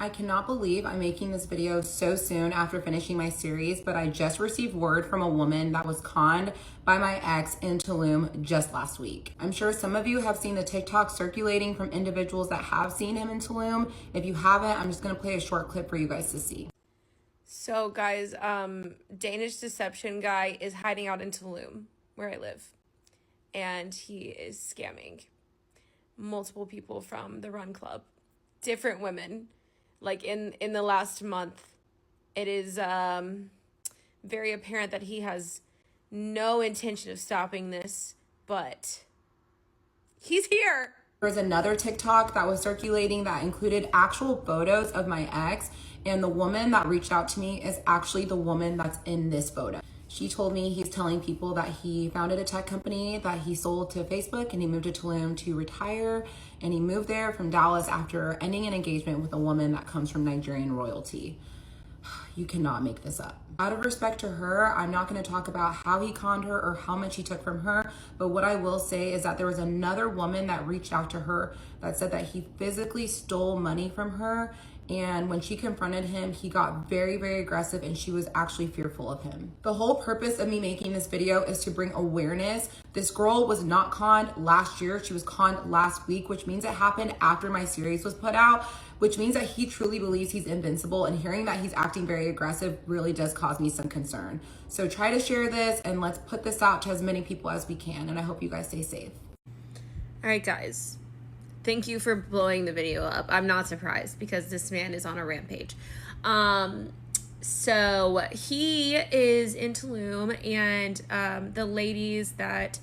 I cannot believe I'm making this video so soon after finishing my series, but I just received word from a woman that was conned by my ex in Tulum just last week. I'm sure some of you have seen the TikTok circulating from individuals that have seen him in Tulum. If you haven't, I'm just gonna play a short clip for you guys to see. So guys, Danish deception guy is hiding out in Tulum, where I live. And he is scamming multiple people from the Run Club. Different women. Like in the last month, it is very apparent that he has no intention of stopping this, but he's here. There's another TikTok that was circulating that included actual photos of my ex, and the woman that reached out to me is actually the woman that's in this photo. She told me he's telling people that he founded a tech company that he sold to Facebook and he moved to Tulum to retire, and he moved there from Dallas after ending an engagement with a woman that comes from Nigerian royalty. You cannot make this up. Out of respect to her, I'm not going to talk about how he conned her or how much he took from her, but what I will say is that there was another woman that reached out to her that said that he physically stole money from her, and when she confronted him, he got very, very aggressive and she was actually fearful of him. The whole purpose of me making this video is to bring awareness. This girl was not conned last year. She was conned last week, which means it happened after my series was put out, which means that he truly believes he's invincible, and hearing that he's acting very aggressive really does cause me some concern. So try to share this and let's put this out to as many people as we can, and I hope you guys stay safe. All right, guys. Thank you for blowing the video up. I'm not surprised because this man is on a rampage. So he is in Tulum, and the ladies that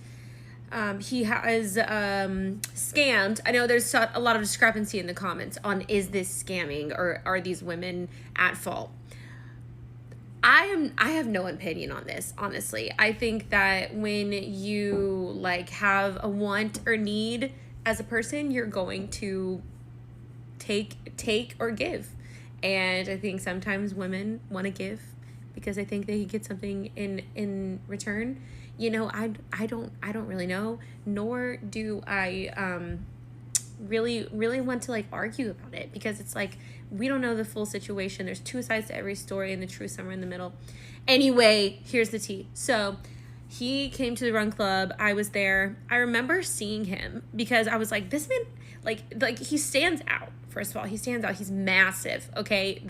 he has scammed. I know there's a lot of discrepancy in the comments on, is this scamming or are these women at fault? I have no opinion on this, honestly. I think that when you like have a want or need as a person, you're going to take or give. And I think sometimes women want to give because I think they can get something in return. You know, I don't really know, nor do I really want to like argue about it, because it's like we don't know the full situation. There's two sides to every story and the truth somewhere in the middle. Anyway, here's the tea. So he came to the Run Club. I was there. I remember seeing him because I was like, this man, like he stands out. First of all, he stands out. He's massive. Okay,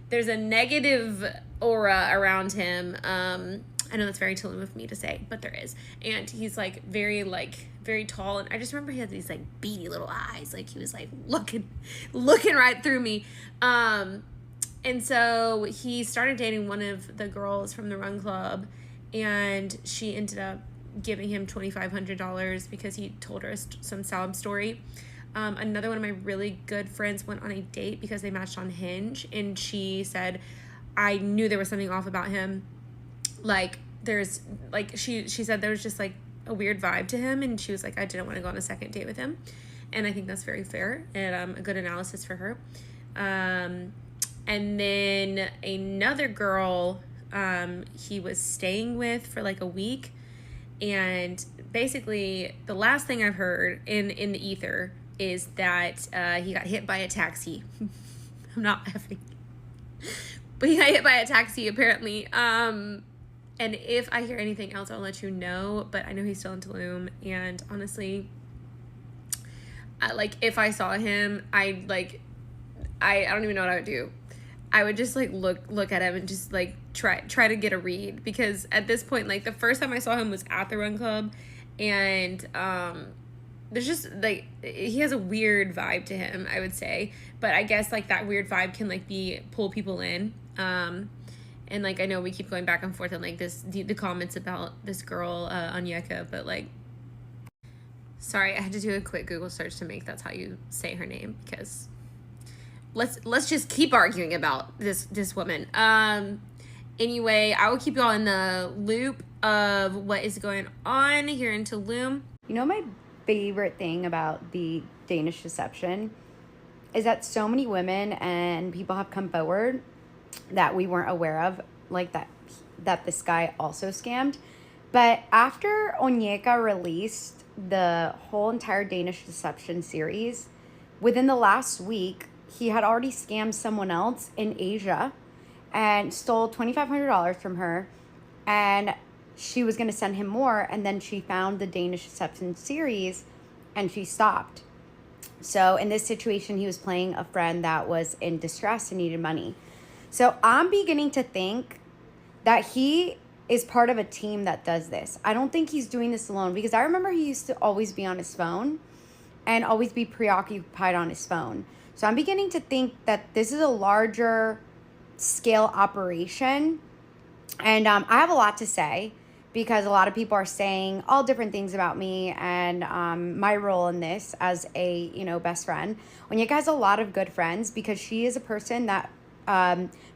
there's a negative aura around him. I know that's very Tulum of me to say, but there is. And he's like very tall, and I just remember he had these like beady little eyes, like he was like looking right through me. And so he started dating one of the girls from the Run Club, and she ended up giving him $2,500 because he told her some sob story. Another one of my really good friends went on a date because they matched on Hinge, and she said, I knew there was something off about him. Like there's like she said there was just like a weird vibe to him, and she was like, I didn't want to go on a second date with him. And I think that's very fair and a good analysis for her. And then another girl he was staying with for like a week, and basically the last thing I've heard in the ether is that he got hit by a taxi. I'm not effing, but he got hit by a taxi apparently. And if I hear anything else, I'll let you know. But I know he's still in Tulum. And honestly, if I saw him, I don't even know what I would do. I would just like look at him and just like try to get a read, because at this point, like the first time I saw him was at the Run Club, and there's just like he has a weird vibe to him, I would say. But I guess like that weird vibe can like pull people in. And, like, I know we keep going back and forth on, like, the comments about this girl, Onyeka, but, like, sorry, I had to do a quick Google search to make that's how you say her name, because let's just keep arguing about this woman. Anyway, I will keep you all in the loop of what is going on here in Tulum. You know, my favorite thing about the Danish deception is that so many women and people have come forward that we weren't aware of, like that this guy also scammed. But after Onyeka released the whole entire Danish deception series, within the last week, he had already scammed someone else in Asia and stole $2,500 from her, and she was going to send him more, and then she found the Danish Deception series and she stopped. So in this situation, he was playing a friend that was in distress and needed money. So I'm beginning to think that he is part of a team that does this. I don't think he's doing this alone, because I remember he used to always be on his phone and always be preoccupied on his phone. So I'm beginning to think that this is a larger scale operation. And I have a lot to say, because a lot of people are saying all different things about me and my role in this as a, best friend. Onyeka has a lot of good friends because she is a person that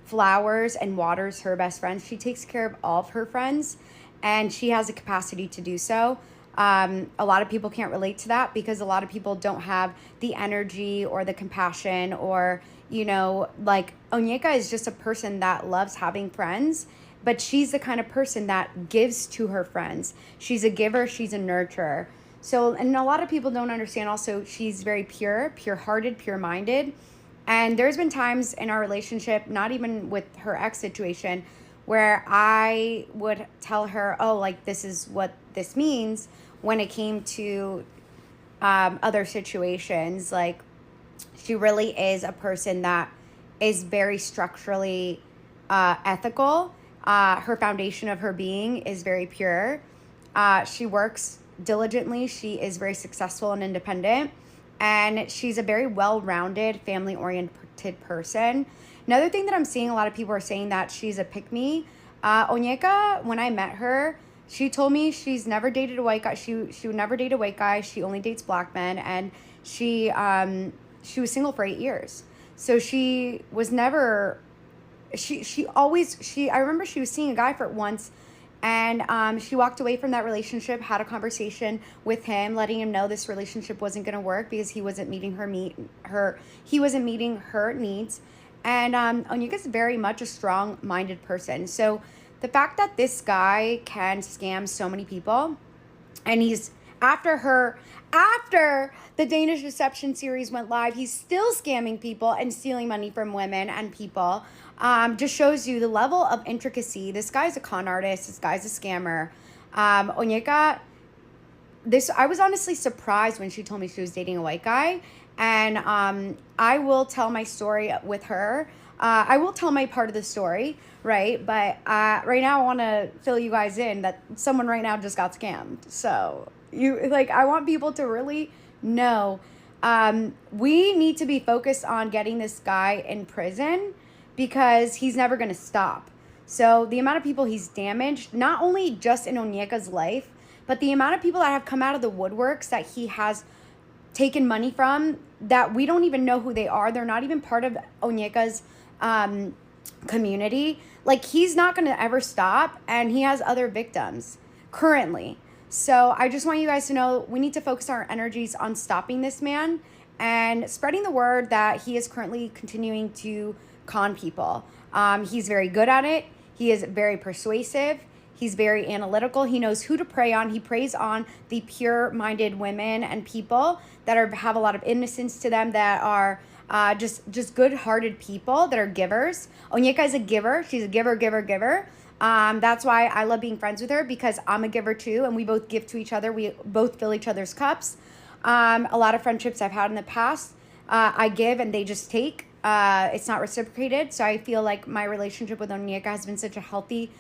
flowers and waters her best friends. She takes care of all of her friends, and she has the capacity to do so. A lot of people can't relate to that because a lot of people don't have the energy or the compassion, or, like Onyeka is just a person that loves having friends. But she's the kind of person that gives to her friends. She's a giver. She's a nurturer. So, and a lot of people don't understand also, she's very pure-hearted, pure-minded. And there's been times in our relationship, not even with her ex situation, where I would tell her, oh, like, this is what this means, when it came to other situations. Like, she really is a person that is very structurally ethical. Her foundation of her being is very pure. She works diligently. She is very successful and independent. And she's a very well-rounded, family-oriented person. Another thing that I'm seeing, a lot of people are saying that she's a pick-me. Onyeka, when I met her, she told me she's never dated a white guy. She would never date a white guy. She only dates black men. And she was single for 8 years. So she was never... I remember she was seeing a guy for once, and she walked away from that relationship, had a conversation with him, letting him know this relationship wasn't going to work because he wasn't meeting her needs. And Onyeka's very much a strong-minded person. So the fact that this guy can scam so many people, and he's after the Danish Deception series went live, he's still scamming people and stealing money from women and people. Just shows you the level of intricacy. This guy's a con artist. This guy's a scammer. Onyeka, I was honestly surprised when she told me she was dating a white guy. And I will tell my story with her. I will tell my part of the story, right? But right now I want to fill you guys in that someone right now just got scammed. So I want people to really know we need to be focused on getting this guy in prison, because he's never going to stop. So the amount of people he's damaged, not only just in Onyeka's life, but the amount of people that have come out of the woodworks that he has taken money from, that we don't even know who they are. They're not even part of Onyeka's community. Like, he's not going to ever stop, and he has other victims currently. So I just want you guys to know we need to focus our energies on stopping this man and spreading the word that he is currently continuing to con people. He's very good at it. He is very persuasive. He's very analytical. He knows who to prey on. He preys on the pure-minded women and people that have a lot of innocence to them, that are just good-hearted people, that are givers. Onyeka is a giver. She's a giver. That's why I love being friends with her, because I'm a giver too, and we both give to each other. We both fill each other's cups. A lot of friendships I've had in the past, I give and they just take. It's not reciprocated. So I feel like my relationship with Onyeka has been such a healthy,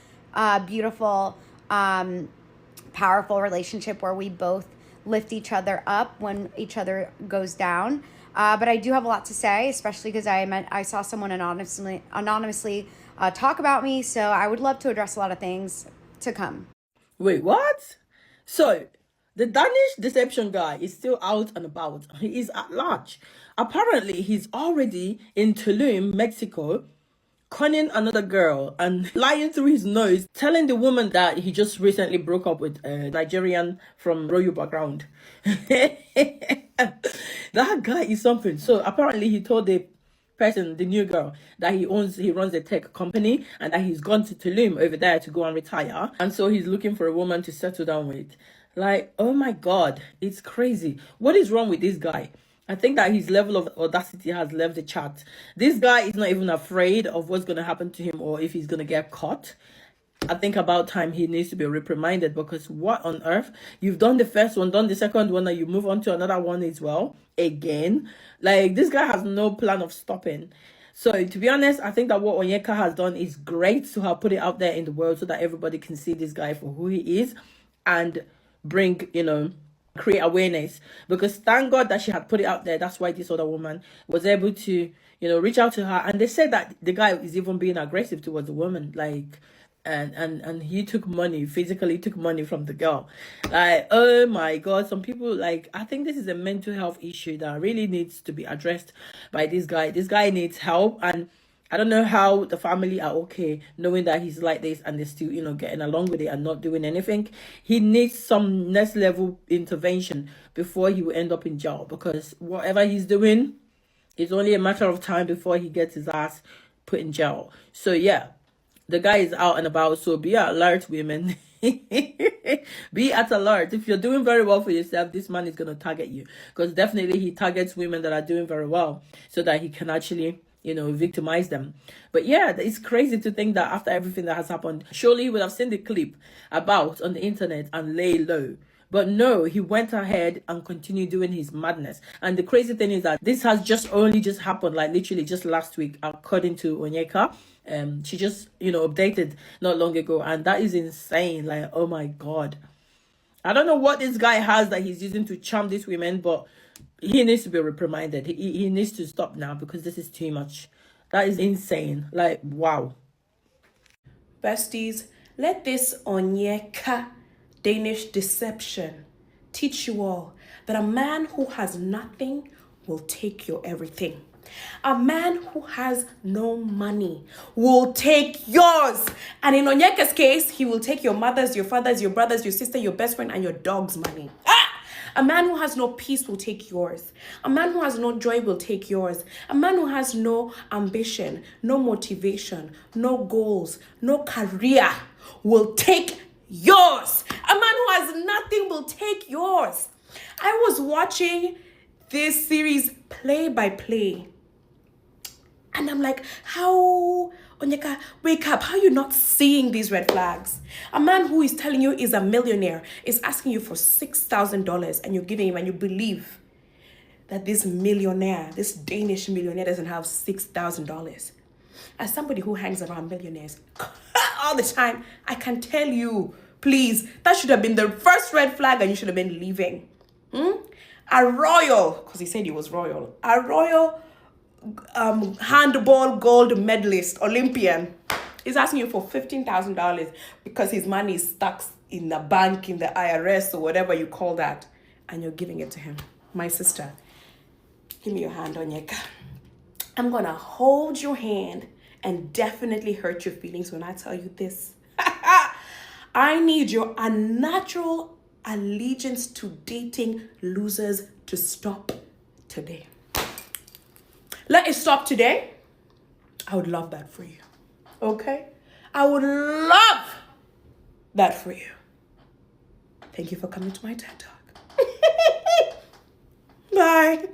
beautiful, powerful relationship where we both lift each other up when each other goes down. But I do have a lot to say, especially because I saw someone anonymously talk about me. So I would love to address a lot of things to come. Wait, what? So the Danish deception guy is still out and about. He is at large. Apparently, he's already in Tulum, Mexico, conning another girl and lying through his nose, telling the woman that he just recently broke up with a Nigerian from royal background. That guy is something. So apparently he told the new girl, that he runs a tech company and that he's gone to Tulum over there to go and retire. And so he's looking for a woman to settle down with. Like, oh my God, it's crazy. What is wrong with this guy? I think that his level of audacity has left the chat. This guy is not even afraid of what's going to happen to him or if he's going to get caught. I think about time he needs to be reprimanded, because what on earth? You've done the first one, done the second one, and you move on to another one as well. Again. Like, this guy has no plan of stopping. So, to be honest, I think that what Onyeka has done is great to have put it out there in the world so that everybody can see this guy for who he is and bring, create awareness. Because thank God that she had put it out there. That's why this other woman was able to, reach out to her. And they said that the guy is even being aggressive towards the woman. Like, and he took money, physically took money from the girl. Like, oh my God, some people, like, I think this is a mental health issue that really needs to be addressed by this guy. This guy needs help, and I don't know how the family are okay knowing that he's like this and they're still, getting along with it and not doing anything. He needs some next level intervention before he will end up in jail, because whatever he's doing, it's only a matter of time before he gets his ass put in jail. So yeah, the guy is out and about, so be alert, women. Be at alert. If you're doing very well for yourself, this man is going to target you, because definitely he targets women that are doing very well so that he can actually, victimize them. But yeah, it's crazy to think that after everything that has happened, surely you would have seen the clip about on the internet and lay low. But no, he went ahead and continued doing his madness. And the crazy thing is that this has just happened, like literally just last week, according to Onyeka. She just, updated not long ago. And that is insane. Like, oh my God. I don't know what this guy has that he's using to charm these women, but he needs to be reprimanded. He needs to stop now, because this is too much. That is insane. Like, wow. Besties, let this Onyeka Danish deception teach you all that a man who has nothing will take your everything. A man who has no money will take yours. And in Onyeka's case, he will take your mother's, your father's, your brother's, your sister, your best friend, and your dog's money. A man who has no peace will take yours. A man who has no joy will take yours. A man who has no ambition, no motivation, no goals, no career will take yours. A man who has nothing will take yours. I was watching this series play by play, and I'm like, how, Onyeka, wake up. How are you not seeing these red flags? A man who is telling you is a millionaire is asking you for $6,000, and you're giving him, and you believe that this millionaire, this Danish millionaire, doesn't have $6,000. As somebody who hangs around millionaires all the time, I can tell you, please, that should have been the first red flag, and you should have been leaving. A royal, because he said he was royal, a royal handball gold medalist, Olympian, is asking you for $15,000 because his money is stuck in the bank, in the IRS, or whatever you call that, and you're giving it to him. My sister, give me your hand, Onyeka. I'm gonna hold your hand and definitely hurt your feelings when I tell you this. I need your unnatural allegiance to dating losers to stop today. Let it stop today. I would love that for you. Okay? I would love that for you. Thank you for coming to my TED Talk. Bye.